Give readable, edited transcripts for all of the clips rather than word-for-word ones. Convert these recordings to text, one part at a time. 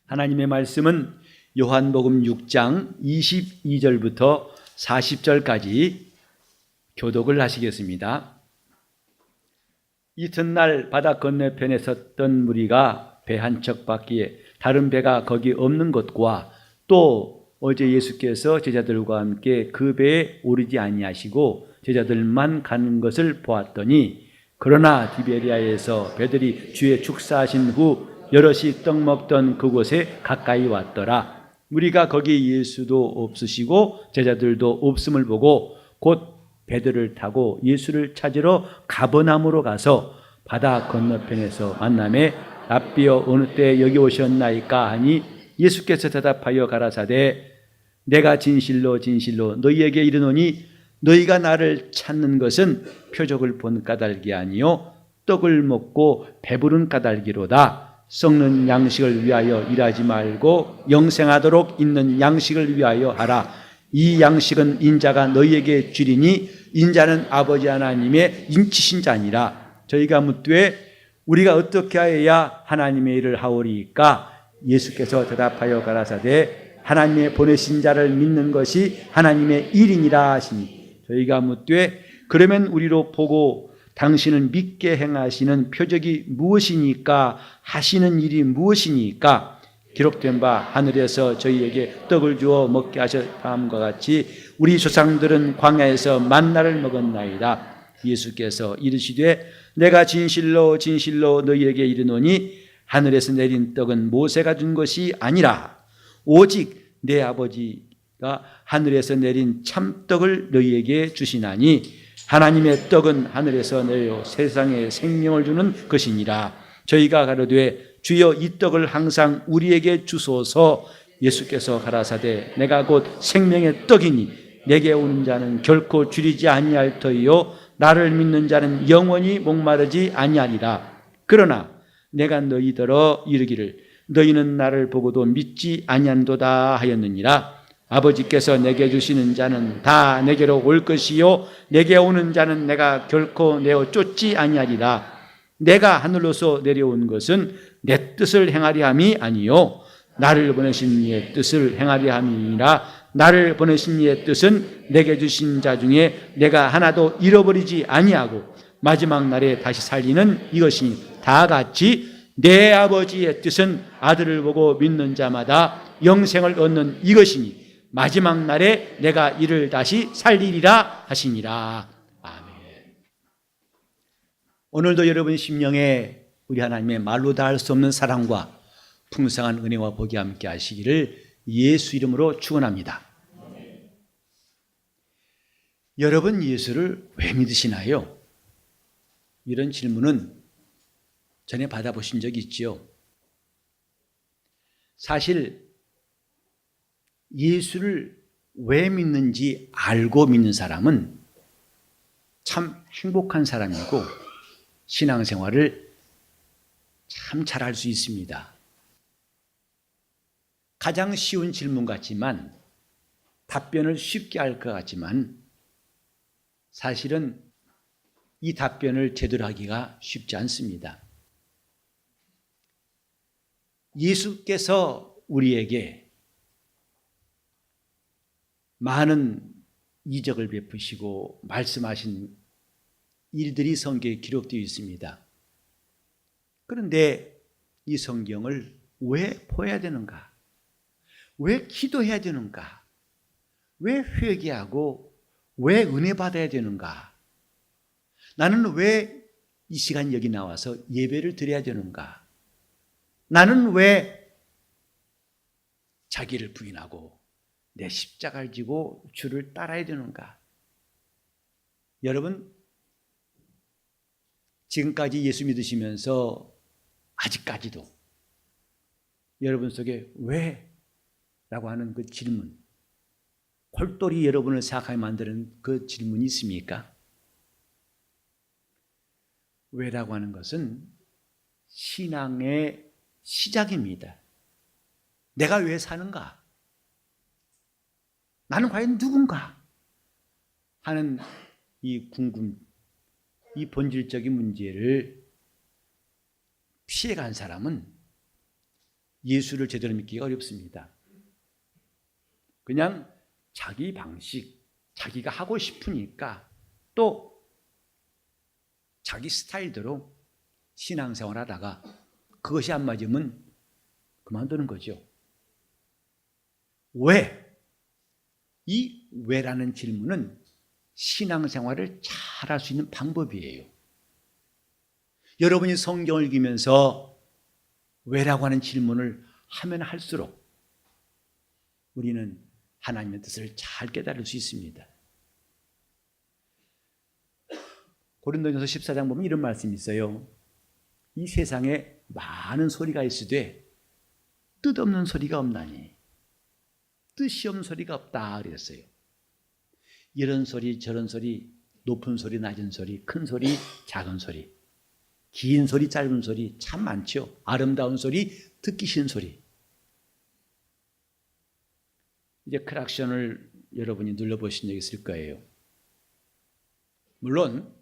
하나님의 말씀은 요한복음 6장 22절부터 40절까지 교독을 하시겠습니다. 이튿날 바다 건너편에 섰던 무리가 배 한 척 밖에 다른 배가 거기 없는 것과 또 어제 예수께서 제자들과 함께 그 배에 오르지 아니하시고 제자들만 가는 것을 보았더니, 그러나 디베리아에서 배들이 주의 축사하신 후 여럿이 떡 먹던 그곳에 가까이 왔더라. 무리가 거기 예수도 없으시고 제자들도 없음을 보고 곧 배들을 타고 예수를 찾으러 가버나움으로 가서 바다 건너편에서 만나매 랍비여 어느 때 여기 오셨나이까 하니, 예수께서 대답하여 가라사대 내가 진실로 진실로 너희에게 이르노니 너희가 나를 찾는 것은 표적을 본 까닭이 아니요 떡을 먹고 배부른 까닭이로다. 썩는 양식을 위하여 일하지 말고 영생하도록 있는 양식을 위하여 하라. 이 양식은 인자가 너희에게 주리니 인자는 아버지 하나님의 인치신 자니라. 저희가 묻되 우리가 어떻게 하여야 하나님의 일을 하오리까? 예수께서 대답하여 가라사대 하나님의 보내신 자를 믿는 것이 하나님의 일이니라 하시니, 저희가 묻되 그러면 우리로 보고 당신을 믿게 행하시는 표적이 무엇이니까? 하시는 일이 무엇이니까? 기록된 바 하늘에서 저희에게 떡을 주어 먹게 하셨다함과 같이 우리 조상들은 광야에서 만나를 먹었나이다. 예수께서 이르시되 내가 진실로 진실로 너희에게 이르노니 하늘에서 내린 떡은 모세가 준 것이 아니라 오직 내 아버지가 하늘에서 내린 참떡을 너희에게 주시나니, 하나님의 떡은 하늘에서 내려 세상에 생명을 주는 것이니라. 저희가 가로되 주여 이 떡을 항상 우리에게 주소서. 예수께서 가라사대 내가 곧 생명의 떡이니 내게 오는 자는 결코 줄이지 아니할 터이요 나를 믿는 자는 영원히 목마르지 아니하리라. 그러나 내가 너희더러 이르기를 너희는 나를 보고도 믿지 아니한도다 하였느니라. 아버지께서 내게 주시는 자는 다 내게로 올 것이요 내게 오는 자는 내가 결코 내어 쫓지 아니하리라. 내가 하늘로서 내려온 것은 내 뜻을 행하려 함이 아니요 나를 보내신 이의 뜻을 행하려 함이니라. 나를 보내신 이의 뜻은 내게 주신 자 중에 내가 하나도 잃어버리지 아니하고 마지막 날에 다시 살리는 이것이니, 다 같이 내 아버지의 뜻은 아들을 보고 믿는 자마다 영생을 얻는 이것이니 마지막 날에 내가 이를 다시 살리리라 하시니라. 아멘. 오늘도 여러분 심령에 우리 하나님의 말로 다 할 수 없는 사랑과 풍성한 은혜와 복이 함께 하시기를 예수 이름으로 축원합니다. 여러분 예수를 왜 믿으시나요? 이런 질문은 전에 받아보신 적이 있지요. 사실 예수를 왜 믿는지 알고 믿는 사람은 참 행복한 사람이고 신앙생활을 참 잘할 수 있습니다. 가장 쉬운 질문 같지만, 답변을 쉽게 할 것 같지만 사실은 이 답변을 제대로 하기가 쉽지 않습니다. 예수께서 우리에게 많은 이적을 베푸시고 말씀하신 일들이 성경에 기록되어 있습니다. 그런데 이 성경을 왜 보아야 되는가? 왜 기도해야 되는가? 왜 회개하고 왜 은혜 받아야 되는가? 나는 왜 이 시간 여기 나와서 예배를 드려야 되는가? 나는 왜 자기를 부인하고 내 십자가를 지고 주를 따라야 되는가? 여러분, 지금까지 예수 믿으시면서 아직까지도 여러분 속에 왜? 라고 하는 그 질문, 홀똘히 여러분을 생각하게 만드는 그 질문이 있습니까? 왜라고 하는 것은 신앙의 시작입니다. 내가 왜 사는가? 나는 과연 누군가? 하는 이 궁금, 이 본질적인 문제를 피해간 사람은 예수를 제대로 믿기가 어렵습니다. 그냥 자기 방식, 자기가 하고 싶으니까 또 자기 스타일대로 신앙생활 하다가 그것이 안 맞으면 그만두는 거죠. 왜? 이 왜라는 질문은 신앙생활을 잘할 수 있는 방법이에요. 여러분이 성경을 읽으면서 왜라고 하는 질문을 하면 할수록 우리는 하나님의 뜻을 잘 깨달을 수 있습니다. 고린도전서 14장 보면 이런 말씀이 있어요. 이 세상에 많은 소리가 있으되 뜻없는 소리가 없나니, 뜻이 없는 소리가 없다 그랬어요. 이런 소리 저런 소리, 높은 소리 낮은 소리, 큰 소리 작은 소리, 긴 소리 짧은 소리 참 많죠. 아름다운 소리, 듣기 싫은 소리. 이제 클락션을 여러분이 눌러보신 적 있을 거예요. 물론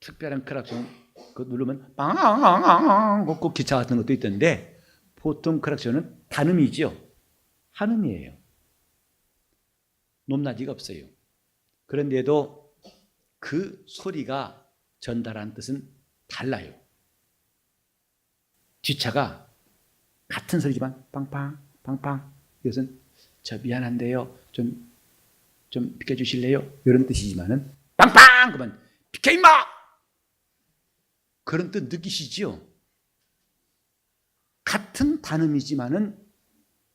특별한 클락션 그거 누르면 빵 꼭 기차 같은 것도 있던데 보통 클락션은 단음이죠. 한음이에요. 높낮이가 없어요. 그런데도 그 소리가 전달하는 뜻은 달라요. 뒷차가 같은 소리지만 빵빵 빵빵, 이것은 저 미안한데요 좀 비켜주실래요? 이런 뜻이지만은 빵빵 그러면 비켜 임마! 그런 뜻 느끼시지요? 같은 단음이지만은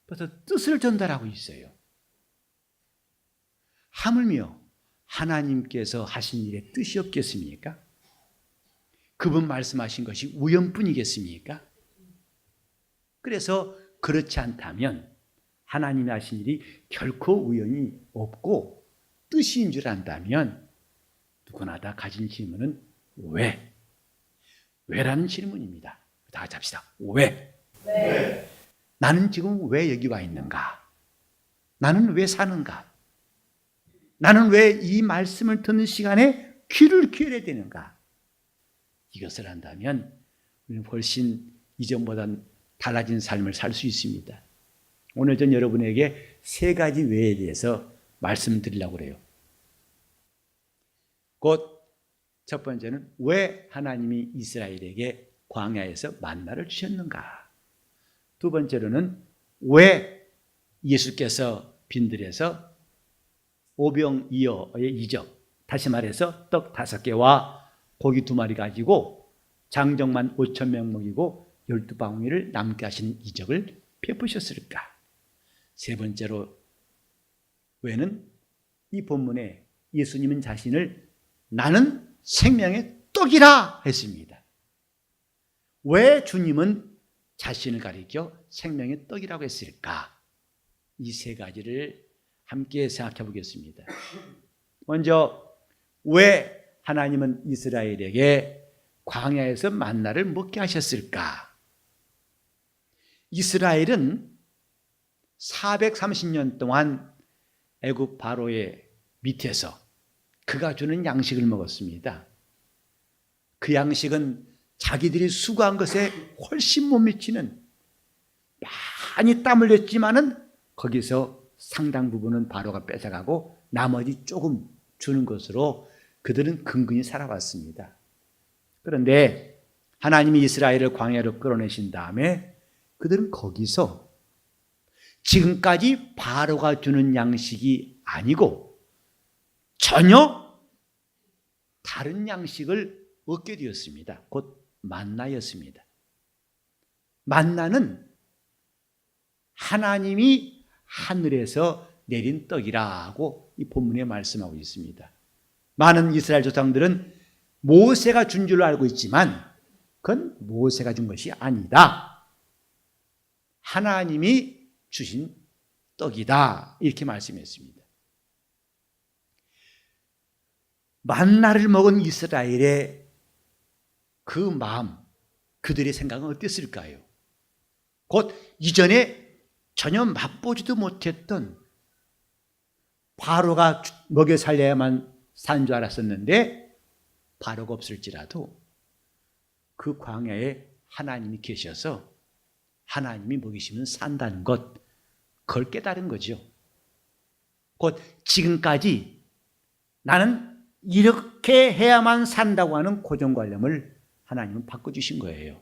벌써 뜻을 전달하고 있어요. 하물며 하나님께서 하신 일에 뜻이 없겠습니까? 그분 말씀하신 것이 우연뿐이겠습니까? 그래서 그렇지 않다면 하나님이 하신 일이 결코 우연이 없고 뜻인 줄 안다면 누구나 다 가진 질문은 왜? 왜라는 질문입니다. 다 같이 합시다. 왜? 네. 나는 지금 왜 여기 와 있는가? 나는 왜 사는가? 나는 왜 이 말씀을 듣는 시간에 귀를 기울여야 되는가? 이것을 한다면 우리는 훨씬 이전보다 달라진 삶을 살 수 있습니다. 오늘 전 여러분에게 세 가지 왜에 대해서 말씀드리려고 그래요. 곧 첫 번째는 왜 하나님이 이스라엘에게 광야에서 만나를 주셨는가? 두 번째로는 왜 예수께서 빈들에서 오병이어의 이적, 다시 말해서 떡 5개와 고기 2마리 가지고 장정만 5,000명 먹이고 12바구니를 남게 하시는 이적을 베푸셨을까? 세 번째로 왜는 이 본문에 예수님은 자신을 나는 생명의 떡이라 했습니다. 왜 주님은 자신을 가리켜 생명의 떡이라고 했을까? 이 세 가지를 함께 생각해 보겠습니다. 먼저 왜 하나님은 이스라엘에게 광야에서 만나를 먹게 하셨을까? 이스라엘은 430년 동안 애굽 바로의 밑에서 그가 주는 양식을 먹었습니다. 그 양식은 자기들이 수고한 것에 훨씬 못 미치는, 많이 땀 흘렸지만은 거기서 상당 부분은 바로가 뺏어가고 나머지 조금 주는 것으로 그들은 근근히 살아왔습니다. 그런데 하나님이 이스라엘을 광야로 끌어내신 다음에 그들은 거기서 지금까지 바로가 주는 양식이 아니고 전혀 다른 양식을 얻게 되었습니다. 곧 만나였습니다. 만나는 하나님이 하늘에서 내린 떡이라고 이 본문에 말씀하고 있습니다. 많은 이스라엘 조상들은 모세가 준 줄로 알고 있지만 그건 모세가 준 것이 아니다. 하나님이 주신 떡이다. 이렇게 말씀했습니다. 만나를 먹은 이스라엘의 그 마음, 그들의 생각은 어땠을까요? 곧 이전에 전혀 맛보지도 못했던 바로가 먹여 살려야만 산 줄 알았었는데 바로가 없을지라도 그 광야에 하나님이 계셔서 하나님이 먹이시면 산다는 것, 그걸 깨달은 거죠. 곧 지금까지 나는 이렇게 해야만 산다고 하는 고정관념을 하나님은 바꿔주신 거예요.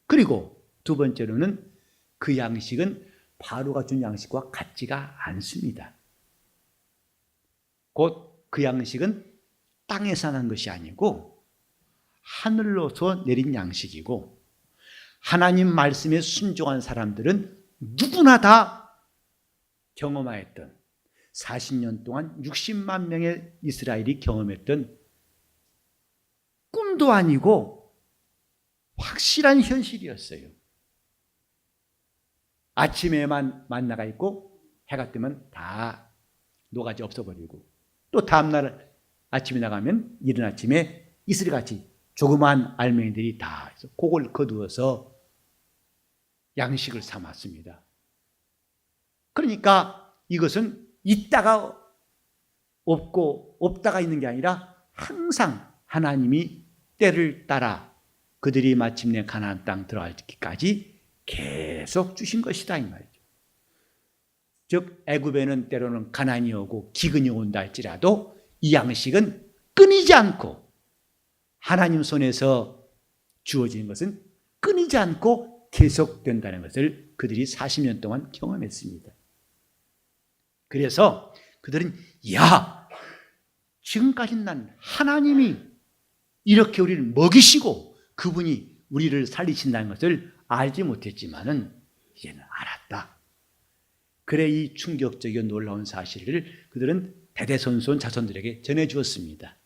그리고 두 번째로는 그 양식은 바로가 준 양식과 같지가 않습니다. 곧 그 양식은 땅에서 난 것이 아니고 하늘로서 내린 양식이고, 하나님 말씀에 순종한 사람들은 누구나 다 경험하였던, 40년 동안 60만 명의 이스라엘이 경험했던 꿈도 아니고 확실한 현실이었어요. 아침에만 만나가 있고 해가 뜨면 다 노가지 없어버리고, 또 다음날 아침에 나가면 이른 아침에 이슬같이 조그마한 알맹이들이 다 해서 그걸 거두어서 양식을 삼았습니다. 그러니까 이것은 있다가 없고 없다가 있는 게 아니라 항상 하나님이 때를 따라 그들이 마침내 가나안 땅 들어가기까지 계속 주신 것이다, 이 말이죠. 즉 애굽에는 때로는 가난이 오고 기근이 온다 할지라도 이 양식은 끊이지 않고, 하나님 손에서 주어지는 것은 끊이지 않고 계속된다는 것을 그들이 40년 동안 경험했습니다. 그래서 그들은 지금까지 난 하나님이 이렇게 우리를 먹이시고 그분이 우리를 살리신다는 것을 알지 못했지만은 이제는 알았다. 그래 이 충격적이고 놀라운 사실을 그들은 대대손손 자손들에게 전해주었습니다.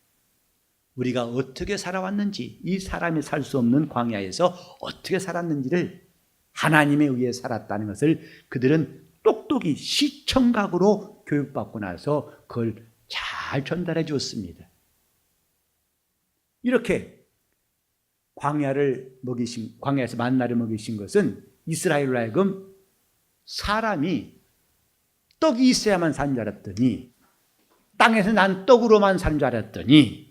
우리가 어떻게 살아왔는지, 이 사람이 살 수 없는 광야에서 어떻게 살았는지를, 하나님에 의해 살았다는 것을 그들은 똑똑히 시청각으로 교육받고 나서 그걸 잘 전달해 주었습니다. 이렇게 광야에서 만나를 먹이신 것은 이스라엘로 하여금 사람이 떡이 있어야만 사는 줄 알았더니, 땅에서 난 떡으로만 사는 줄 알았더니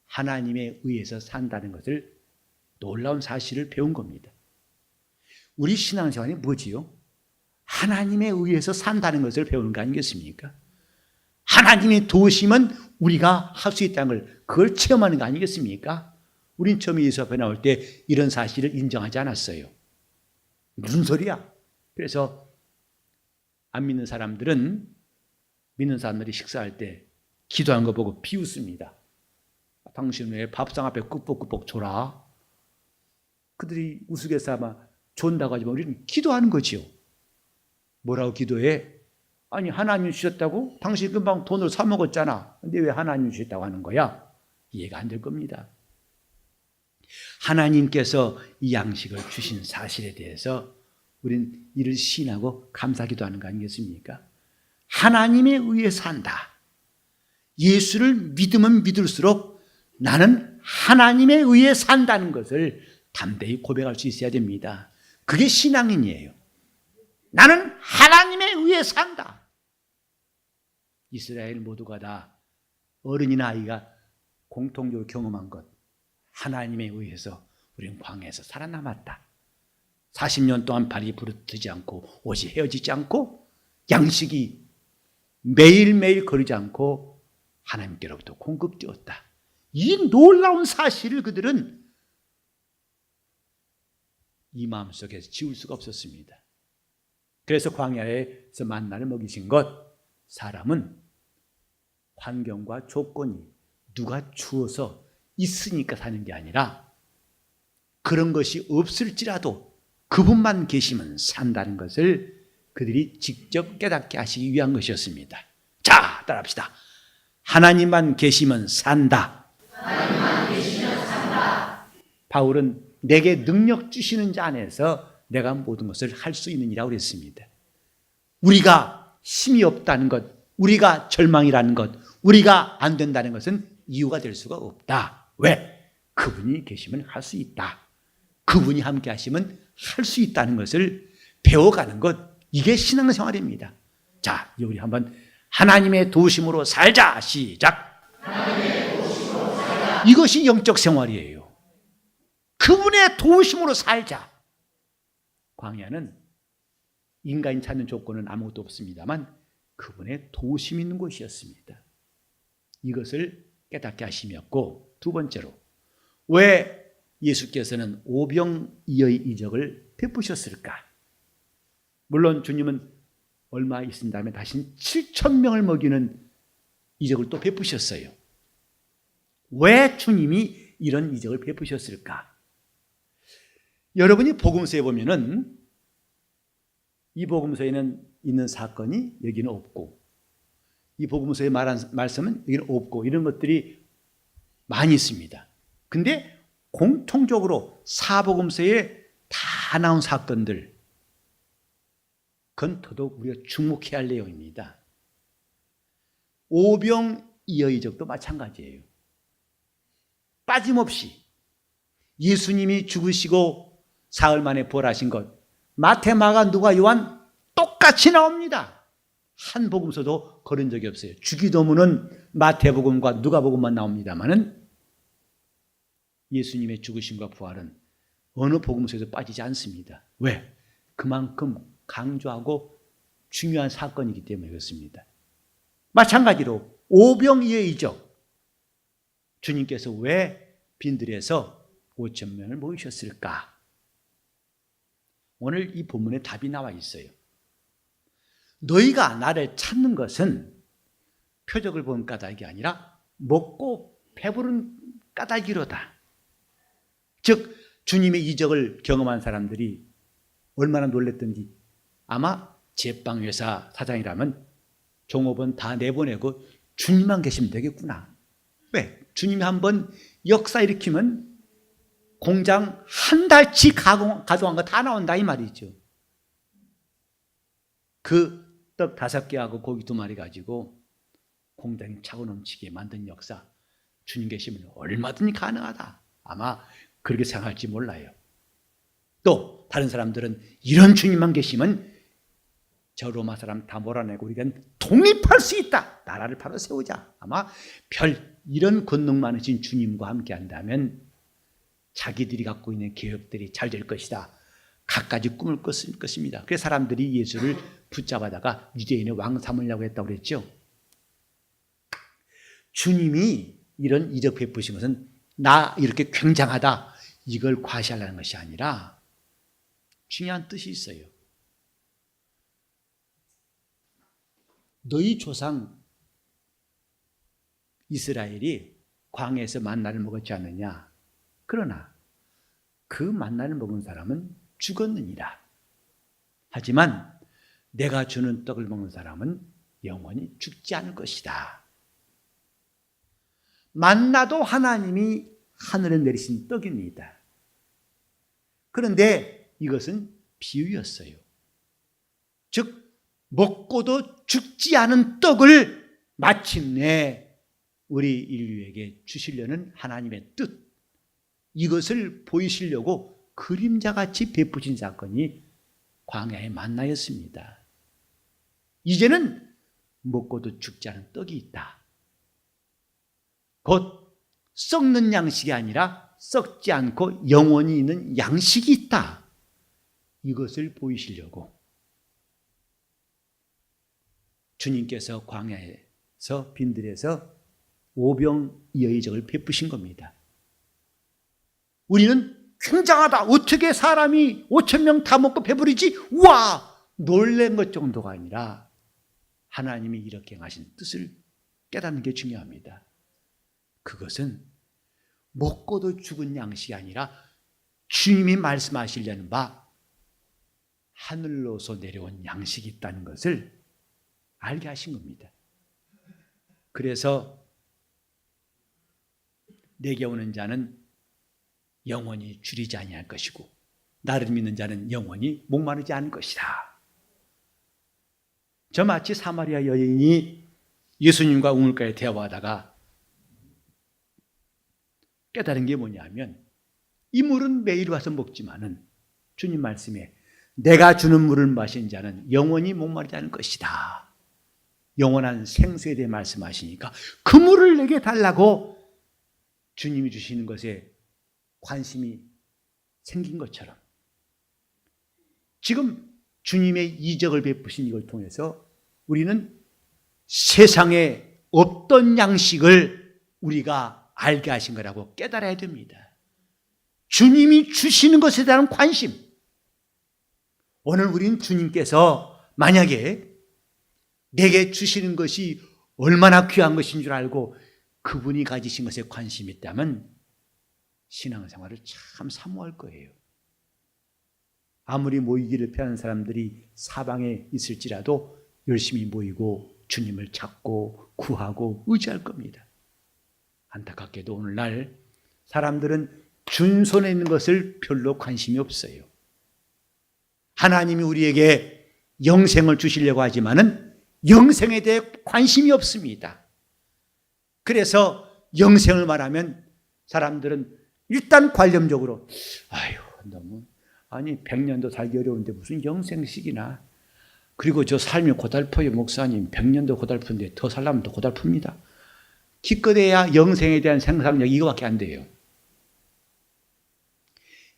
하나님에 의해서 산다는 것을, 놀라운 사실을 배운 겁니다. 우리 신앙생활이 뭐지요? 하나님에 의해서 산다는 것을 배우는 거 아니겠습니까? 하나님이 도우시면 우리가 할 수 있다는 걸, 그걸 체험하는 거 아니겠습니까? 우린 처음에 예수 앞에 나올 때 이런 사실을 인정하지 않았어요. 무슨 소리야? 그래서 안 믿는 사람들은 믿는 사람들이 식사할 때 기도한 거 보고 비웃습니다. 당신 왜 밥상 앞에 꾹뻑꾹뻑 줘라? 그들이 우스갯소리 존다고 하지만 우리는 기도하는 거지요. 뭐라고 기도해? 아니 하나님 주셨다고? 당신 금방 돈으로 사 먹었잖아. 근데 왜 하나님 주셨다고 하는 거야? 이해가 안 될 겁니다. 하나님께서 이 양식을 주신 사실에 대해서 우린 이를 시인하고 감사기도 하는 거 아니겠습니까? 하나님에 의해 산다. 예수를 믿으면 믿을수록 나는 하나님에 의해 산다는 것을 담대히 고백할 수 있어야 됩니다. 그게 신앙인이에요. 나는 하나님에 의해 산다. 이스라엘 모두가 다 어른이나 아이가 공통적으로 경험한 것, 하나님에 의해서 우리는 광야에서 살아남았다. 40년 동안 발이 부르트지 않고 옷이 헤어지지 않고 양식이 매일매일 거르지 않고 하나님께로부터 공급되었다. 이 놀라운 사실을 그들은 이 마음속에서 지울 수가 없었습니다. 그래서 광야에서 만나를 먹이신 것, 사람은 환경과 조건이 누가 주어서 있으니까 사는 게 아니라 그런 것이 없을지라도 그분만 계시면 산다는 것을 그들이 직접 깨닫게 하시기 위한 것이었습니다. 자, 따라합시다. 하나님만 계시면 산다. 하나님만 계시면 산다. 바울은 내게 능력 주시는 자 안에서 내가 모든 것을 할 수 있느니라고 그랬습니다. 우리가 힘이 없다는 것, 우리가 절망이라는 것, 우리가 안 된다는 것은 이유가 될 수가 없다. 왜? 그분이 계시면 할 수 있다. 그분이 함께 하시면 할 수 있다는 것을 배워가는 것, 이게 신앙생활입니다. 자, 우리 한번 하나님의 도우심으로 살자. 시작. 하나님의 도우심으로 살자. 이것이 영적 생활이에요. 그분의 도우심으로 살자. 광야는 인간이 찾는 조건은 아무것도 없습니다만 그분의 도우심이 있는 곳이었습니다. 이것을 깨닫게 하심이었고, 두 번째로 왜 예수께서는 오병이어의 이적을 베푸셨을까? 물론 주님은 얼마 있은 다음에 다시 7,000명을 먹이는 이적을 또 베푸셨어요. 왜 주님이 이런 이적을 베푸셨을까? 여러분이 복음서에 보면은 이 복음서에는 있는 사건이 여기는 없고, 이 복음서에 말한 말씀은 여기는 없고, 이런 것들이 많이 있습니다. 근데 공통적으로 사복음서에 다 나온 사건들, 그건 더더욱 우리가 주목해야 할 내용입니다. 오병이어이적도 마찬가지예요. 빠짐없이 예수님이 죽으시고 사흘 만에 부활하신 것, 마태, 마가, 누가, 요한 똑같이 나옵니다. 한 복음서도 거른 적이 없어요. 주기도문은 마태복음과 누가복음만 나옵니다만은 예수님의 죽으심과 부활은 어느 복음서에도 빠지지 않습니다. 왜? 그만큼 강조하고 중요한 사건이기 때문에 그렇습니다. 마찬가지로 오병이어의 이적, 주님께서 왜 빈들에서 5,000명을 모이셨을까? 오늘 이 본문에 답이 나와 있어요. 너희가 나를 찾는 것은 표적을 본 까닭이 아니라 먹고 배부른 까닭이로다. 즉 주님의 이적을 경험한 사람들이 얼마나 놀랬던지, 아마 제빵회사 사장이라면 종업원 다 내보내고 주님만 계시면 되겠구나. 왜? 주님이 한번 역사 일으키면 공장 한 달치 가동한 거 다 나온다 이 말이죠. 그 떡 5개하고 고기 2마리 가지고 공장이 차고 넘치게 만든 역사, 주님 계시면 얼마든지 가능하다. 아마 그렇게 생각할지 몰라요. 또 다른 사람들은 이런 주님만 계시면 저 로마 사람 다 몰아내고 우리가 독립할 수 있다. 나라를 바로 세우자. 아마 이런 권능 많으신 주님과 함께 한다면 자기들이 갖고 있는 계획들이 잘 될 것이다. 갖가지 꿈을 꿨을 것입니다. 그래서 사람들이 예수를 붙잡아다가 유대인의 왕 삼으려고 했다고 그랬죠. 주님이 이런 이적 베푸신 것은 나 이렇게 굉장하다, 이걸 과시하려는 것이 아니라 중요한 뜻이 있어요. 너희 조상 이스라엘이 광야에서 만나를 먹었지 않느냐? 그러나 그 만나를 먹은 사람은 죽었느니라. 하지만 내가 주는 떡을 먹는 사람은 영원히 죽지 않을 것이다. 만나도 하나님이 하늘에 내리신 떡입니다. 그런데 이것은 비유였어요. 즉 먹고도 죽지 않은 떡을 마침내 우리 인류에게 주시려는 하나님의 뜻, 이것을 보이시려고 그림자같이 베푸신 사건이 광야의 만나였습니다. 이제는 먹고도 죽지 않은 떡이 있다. 곧 썩는 양식이 아니라 썩지 않고 영원히 있는 양식이 있다. 이것을 보이시려고 주님께서 광야에서 빈들에서 오병이어이적을 베푸신 겁니다. 우리는 굉장하다. 어떻게 사람이 5,000명 다 먹고 배부르지? 와! 놀란 것 정도가 아니라 하나님이 이렇게 하신 뜻을 깨닫는 게 중요합니다. 그것은 먹고도 죽은 양식이 아니라 주님이 말씀하시려는 바 하늘로서 내려온 양식이 있다는 것을 알게 하신 겁니다. 그래서 내게 오는 자는 영원히 줄이지 아니할 것이고 나를 믿는 자는 영원히 목마르지 않을 것이다. 저마치 사마리아 여인이 예수님과 우물가에 대화하다가 깨달은 게 뭐냐면 이 물은 매일 와서 먹지만은 주님 말씀에 내가 주는 물을 마신 자는 영원히 목마르지 않을 것이다. 영원한 생수에 대해 말씀하시니까 그 물을 내게 달라고 주님이 주시는 것에 관심이 생긴 것처럼 지금 주님의 이적을 베푸신 이걸 통해서 우리는 세상에 없던 양식을 우리가 알게 하신 거라고 깨달아야 됩니다. 주님이 주시는 것에 대한 관심. 오늘 우리는 주님께서 만약에 내게 주시는 것이 얼마나 귀한 것인 줄 알고 그분이 가지신 것에 관심이 있다면 신앙생활을 참 사모할 거예요. 아무리 모이기를 피하는 사람들이 사방에 있을지라도 열심히 모이고 주님을 찾고 구하고 의지할 겁니다. 안타깝게도 오늘날 사람들은 준손에 있는 것을 별로 관심이 없어요. 하나님이 우리에게 영생을 주시려고 하지만은 영생에 대해 관심이 없습니다. 그래서 영생을 말하면 사람들은 일단 관념적으로 너무 100년도 살기 어려운데 무슨 영생식이나, 그리고 저 삶이 고달퍼요 목사님, 100년도 고달픈데 더 살려면 더 고달픕니다. 기껏해야 영생에 대한 상상력 이거밖에 안 돼요.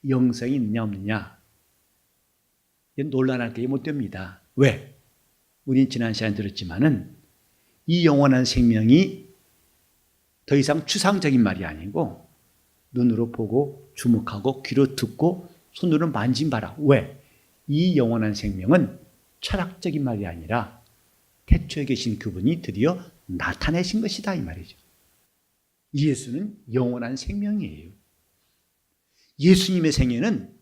영생이 있느냐 없느냐 논란할 게 못 됩니다. 왜? 우린 지난 시간에 들었지만은 이 영원한 생명이 더 이상 추상적인 말이 아니고 눈으로 보고 주목하고 귀로 듣고 손으로 만진바라. 왜? 이 영원한 생명은 철학적인 말이 아니라 태초에 계신 그분이 드디어 나타내신 것이다 이 말이죠. 예수는 영원한 생명이에요. 예수님의 생애는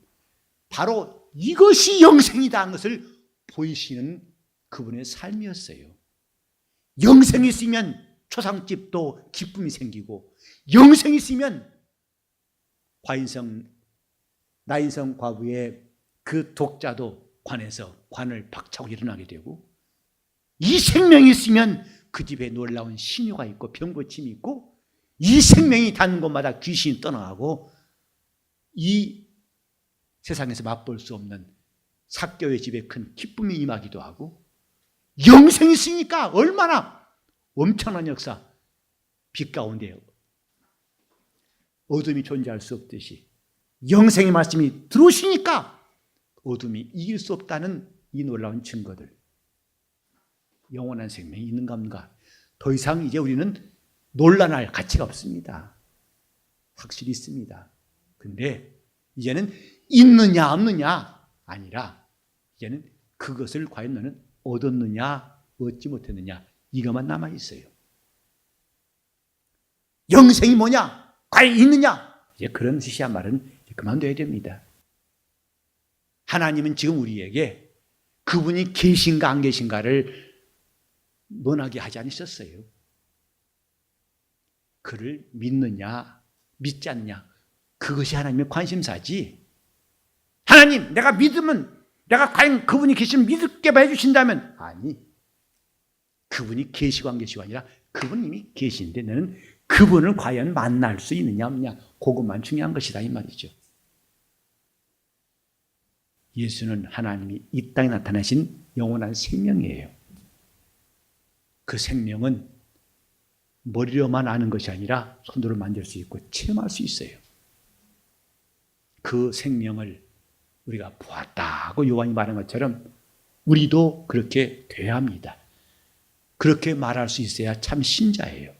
바로 이것이 영생이다 하는 것을 보이시는 그분의 삶이었어요. 영생이 있으면 초상집도 기쁨이 생기고, 영생이 있으면 나인성 과부의 그 독자도 관에서 관을 박차고 일어나게 되고, 이 생명이 있으면 그 집에 놀라운 신유가 있고 병고침이 있고, 이 생명이 닿는 곳마다 귀신이 떠나가고, 이 세상에서 맛볼 수 없는 삭개의 집에 큰 기쁨이 임하기도 하고, 영생이 있으니까 얼마나 엄청난 역사, 빛 가운데 어둠이 존재할 수 없듯이 영생의 말씀이 들어오시니까 어둠이 이길 수 없다는 이 놀라운 증거들. 영원한 생명이 있는가 없는가 더 이상 이제 우리는 논란할 가치가 없습니다. 확실히 있습니다. 근데 이제는 있느냐 없느냐 아니라 이제는 그것을 과연 너는 얻었느냐 얻지 못했느냐 이것만 남아있어요. 영생이 뭐냐? 과연 있느냐? 이제 그런 시시한 말은 그만둬야 됩니다. 하나님은 지금 우리에게 그분이 계신가 안 계신가를 논하게 하지 않으셨어요. 그를 믿느냐 믿지 않느냐 그것이 하나님의 관심사지. 하나님 내가 믿으면 내가 과연 그분이 계시면 믿게 해주신다면, 아니, 그분이 계시고 안 계시고 아니라 그분은 이미 계신데 너는 그분을 과연 만날 수 있느냐 없느냐 그것만 중요한 것이다 이 말이죠. 예수는 하나님이 이 땅에 나타나신 영원한 생명이에요. 그 생명은 머리로만 아는 것이 아니라 손으로 만질 수 있고 체험할 수 있어요. 그 생명을 우리가 보았다고 요한이 말한 것처럼 우리도 그렇게 돼야 합니다. 그렇게 말할 수 있어야 참 신자예요.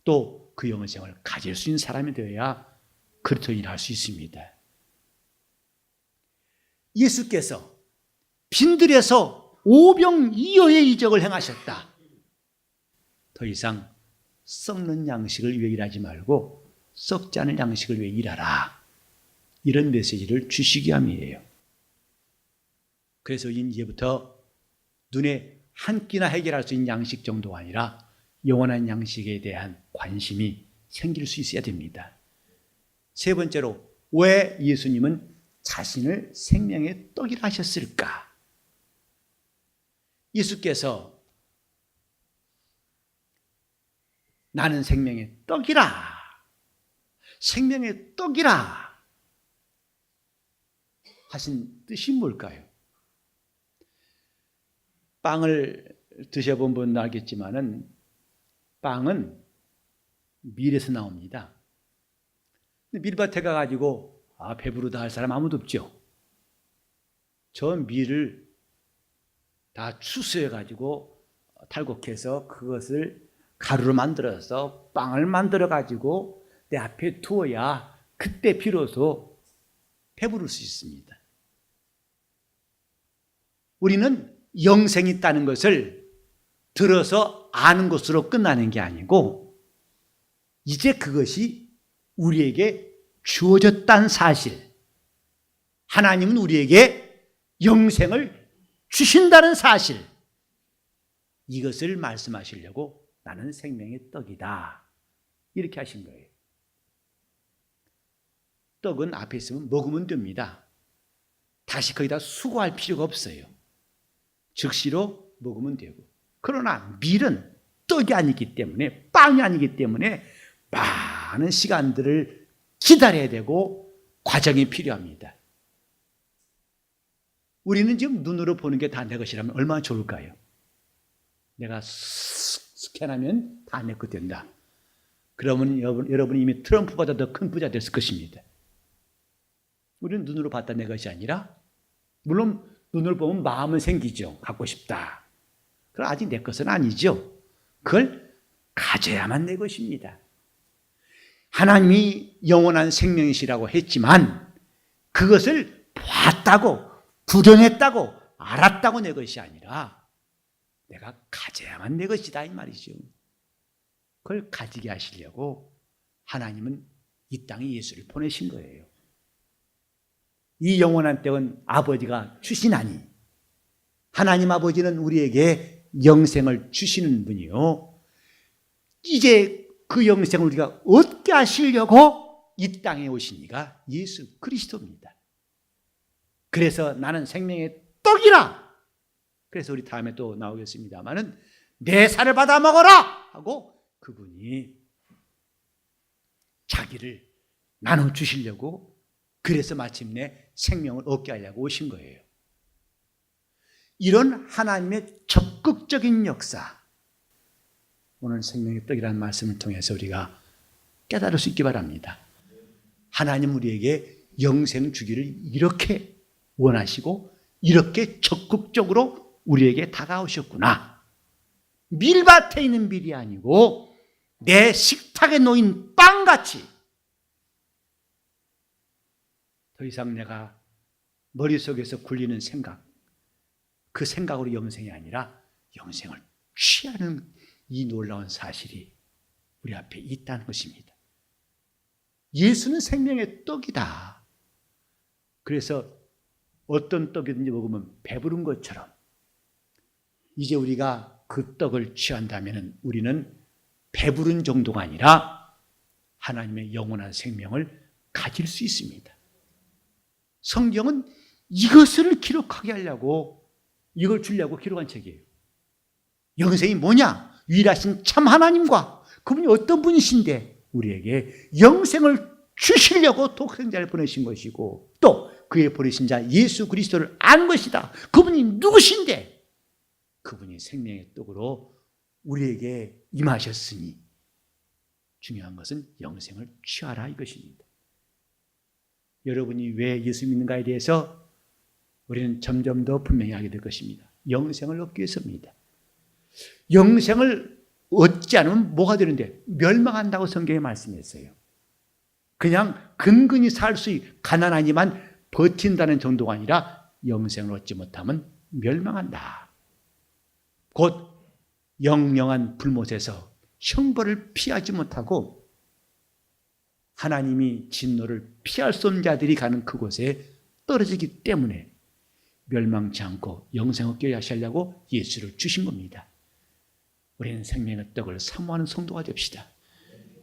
또 그 영혼 생활을 가질 수 있는 사람이 되어야 그렇게 일할 수 있습니다. 예수께서 빈들에서 오병이어의 이적을 행하셨다. 더 이상 썩는 양식을 위해 일하지 말고 썩지 않은 양식을 위해 일하라. 이런 메시지를 주시기 위함이에요. 그래서 이제부터 눈에 한 끼나 해결할 수 있는 양식 정도가 아니라 영원한 양식에 대한 관심이 생길 수 있어야 됩니다. 세 번째로, 왜 예수님은 자신을 생명의 떡이라 하셨을까? 예수께서 나는 생명의 떡이라, 생명의 떡이라 하신 뜻이 뭘까요? 빵을 드셔본 분은 알겠지만은 빵은 밀에서 나옵니다. 밀밭에 가가지고 배부르다 할 사람 아무도 없죠. 저 밀을 다 추수해가지고 탈곡해서 그것을 가루로 만들어서 빵을 만들어가지고 내 앞에 두어야 그때 비로소 배부를 수 있습니다. 우리는 영생이 있다는 것을 들어서 아는 것으로 끝나는 게 아니고 이제 그것이 우리에게 주어졌다는 사실, 하나님은 우리에게 영생을 주신다는 사실, 이것을 말씀하시려고 나는 생명의 떡이다 이렇게 하신 거예요. 떡은 앞에 있으면 먹으면 됩니다. 다시 거기다 수고할 필요가 없어요. 즉시로 먹으면 되고. 그러나 밀은 떡이 아니기 때문에, 빵이 아니기 때문에 많은 시간들을 기다려야 되고 과정이 필요합니다. 우리는 지금 눈으로 보는 게 다 내 것이라면 얼마나 좋을까요? 내가 스캔하면 다 내 것 된다. 그러면 여러분이 이미 트럼프보다 더 큰 부자 됐을 것입니다. 우리는 눈으로 봤다 내 것이 아니라, 물론 눈을 보면 마음은 생기죠. 갖고 싶다. 그럼 아직 내 것은 아니죠. 그걸 가져야만 내 것입니다. 하나님이 영원한 생명이시라고 했지만 그것을 봤다고, 구경했다고, 알았다고 내 것이 아니라 내가 가져야만 내 것이다 이 말이죠. 그걸 가지게 하시려고 하나님은 이 땅에 예수를 보내신 거예요. 이 영원한 떡은 아버지가 주시나니, 하나님 아버지는 우리에게 영생을 주시는 분이요, 이제 그 영생을 우리가 얻게 하시려고 이 땅에 오신 이가 예수 그리스도입니다. 그래서 나는 생명의 떡이라. 그래서 우리 다음에 또 나오겠습니다마는 내 살을 받아 먹어라 하고 그분이 자기를 나눠 주시려고, 그래서 마침내 생명을 얻게 하려고 오신 거예요. 이런 하나님의 적극적인 역사, 오늘 생명의 떡이라는 말씀을 통해서 우리가 깨달을 수 있기 바랍니다. 하나님 우리에게 영생 주기를 이렇게 원하시고 이렇게 적극적으로 우리에게 다가오셨구나. 밀밭에 있는 밀이 아니고 내 식탁에 놓인 빵같이, 더 이상 내가 머릿속에서 굴리는 생각, 그 생각으로 영생이 아니라 영생을 취하는 이 놀라운 사실이 우리 앞에 있다는 것입니다. 예수는 생명의 떡이다. 그래서 어떤 떡이든지 먹으면 배부른 것처럼 이제 우리가 그 떡을 취한다면 우리는 배부른 정도가 아니라 하나님의 영원한 생명을 가질 수 있습니다. 성경은 이것을 기록하게 하려고, 이걸 주려고 기록한 책이에요. 영생이 뭐냐? 유일하신 참 하나님과 그분이 어떤 분이신데 우리에게 영생을 주시려고 독생자를 보내신 것이고, 또 그의 보내신 자 예수 그리스도를 아는 것이다. 그분이 누구신데 그분이 생명의 떡으로 우리에게 임하셨으니 중요한 것은 영생을 취하라 이것입니다. 여러분이 왜 예수 믿는가에 대해서 우리는 점점 더 분명히 하게 될 것입니다. 영생을 얻기 위해서입니다. 영생을 얻지 않으면 뭐가 되는데? 멸망한다고 성경에 말씀했어요. 그냥 근근히 살 수 있고 가난하지만 버틴다는 정도가 아니라 영생을 얻지 못하면 멸망한다. 곧 영영한 불못에서 형벌을 피하지 못하고 하나님이 진노를 피할 수 없는 자들이 가는 그곳에 떨어지기 때문에 멸망치 않고 영생 얻게 하시려고 예수를 주신 겁니다. 우리는 생명의 떡을 사모하는 성도가 됩시다.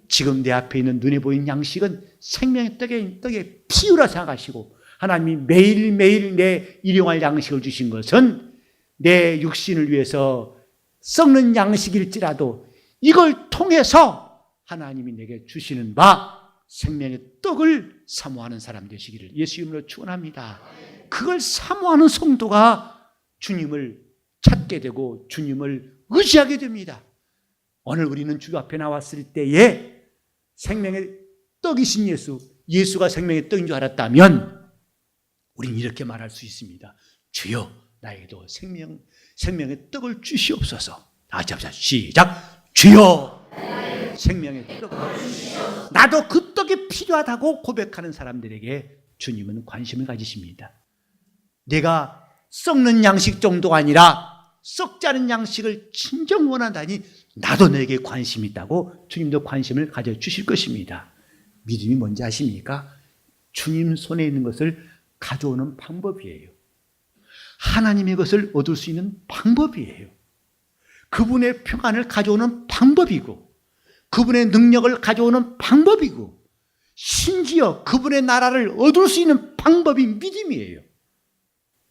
지금 내 앞에 있는 눈에 보이는 양식은 생명의 떡에 피우라 생각하시고, 하나님이 매일매일 내 일용할 양식을 주신 것은 내 육신을 위해서 썩는 양식일지라도 이걸 통해서 하나님이 내게 주시는 바 생명의 떡을 사모하는 사람 되시기를 예수 이름으로 축원합니다. 그걸 사모하는 성도가 주님을 찾게 되고 주님을 의지하게 됩니다. 오늘 우리는 주 앞에 나왔을 때에 생명의 떡이신 예수가 생명의 떡인 줄 알았다면 우리는 이렇게 말할 수 있습니다. 주여 나에게도 생명의 떡을 주시옵소서. 다 같이 합시다. 시작. 주여 생명의 떡을 주시옵소서. 나도 그 떡이 필요하다고 고백하는 사람들에게 주님은 관심을 가지십니다. 내가 썩는 양식 정도가 아니라 썩지 않은 양식을 진정 원한다니 나도 너에게 관심이 있다고 주님도 관심을 가져주실 것입니다. 믿음이 뭔지 아십니까? 주님 손에 있는 것을 가져오는 방법이에요. 하나님의 것을 얻을 수 있는 방법이에요. 그분의 평안을 가져오는 방법이고 그분의 능력을 가져오는 방법이고 심지어 그분의 나라를 얻을 수 있는 방법이 믿음이에요.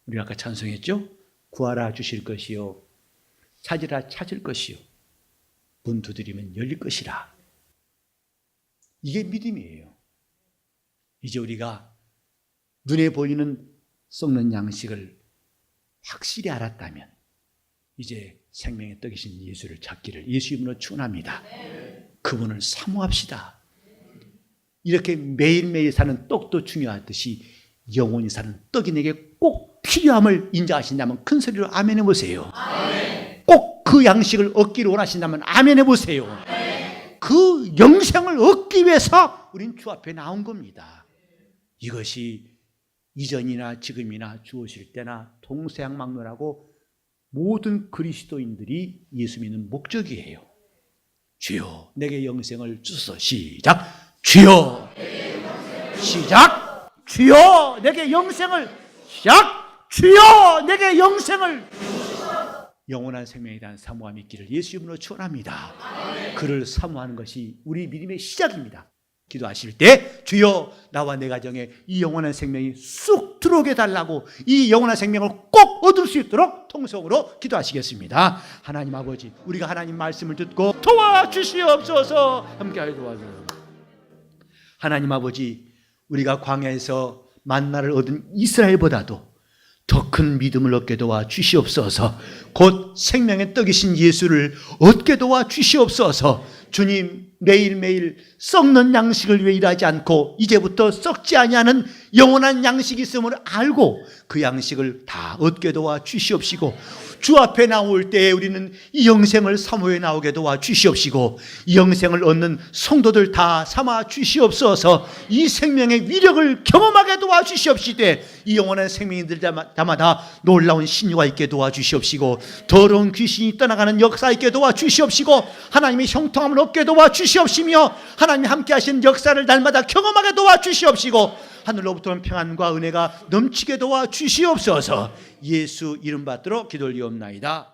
우리가 아까 찬송했죠? 구하라 주실 것이요 찾으라 찾을 것이요 문 두드리면 열릴 것이라. 이게 믿음이에요. 이제 우리가 눈에 보이는 썩는 양식을 확실히 알았다면 이제 생명의 떡이신 예수를 찾기를 예수 이름으로 축원합니다. 그분을 사모합시다. 이렇게 매일매일 사는 떡도 중요하듯이 영원히 사는 떡이 내게 꼭 필요함을 인정하신다면 큰 소리로 아멘 해보세요. 꼭 그 양식을 얻기를 원하신다면 아멘 해보세요. 그 영생을 얻기 위해서 우린 주 앞에 나온 겁니다. 이것이 이전이나 지금이나 주 오실 때나 동서양막론하고 모든 그리스도인들이 예수 믿는 목적이에요. 주여 내게 영생을 주소서. 시작. 주여 시작. 주여 내게 영생을 시작. 주여 내게 영생을 영원한 생명에 대한 사모함이 있기를 예수 이름으로 축원합니다. 그를 사모하는 것이 우리 믿음의 시작입니다. 기도하실 때 주여 나와 내 가정에 이 영원한 생명이 쑥 들어오게 달라고 이 영원한 생명을 꼭 얻을 수 있도록 통성으로 기도하시겠습니다. 하나님 아버지 우리가 하나님 말씀을 듣고 도와주시옵소서. 함께하여 도와주세요. 하나님 아버지 우리가 광야에서 만나를 얻은 이스라엘보다도 더 큰 믿음을 얻게 도와 주시옵소서. 곧 생명의 떡이신 예수를 얻게 도와 주시옵소서. 주님 매일매일 썩는 양식을 위해 일하지 않고 이제부터 썩지 아니하는 영원한 양식이 있음을 알고 그 양식을 다 얻게 도와 주시옵시고 주 앞에 나올 때 우리는 이 영생을 사모해 나오게 도와 주시옵시고 이 영생을 얻는 성도들 다 삼아 주시옵소서. 이 생명의 위력을 경험하게 도와 주시옵시되 이 영원한 생명인들마다 놀라운 신유가 있게 도와 주시옵시고 더러운 귀신이 떠나가는 역사 있게 도와 주시옵시고 하나님의 형통함을 얻게 도와 주시옵시며 하나님이 함께 하시는 역사를 날마다 경험하게 도와 주시옵시고 하늘로부터 온 평안과 은혜가 넘치게 도와 주시옵소서. 예수 이름 받들어 기도 올리옵나이다.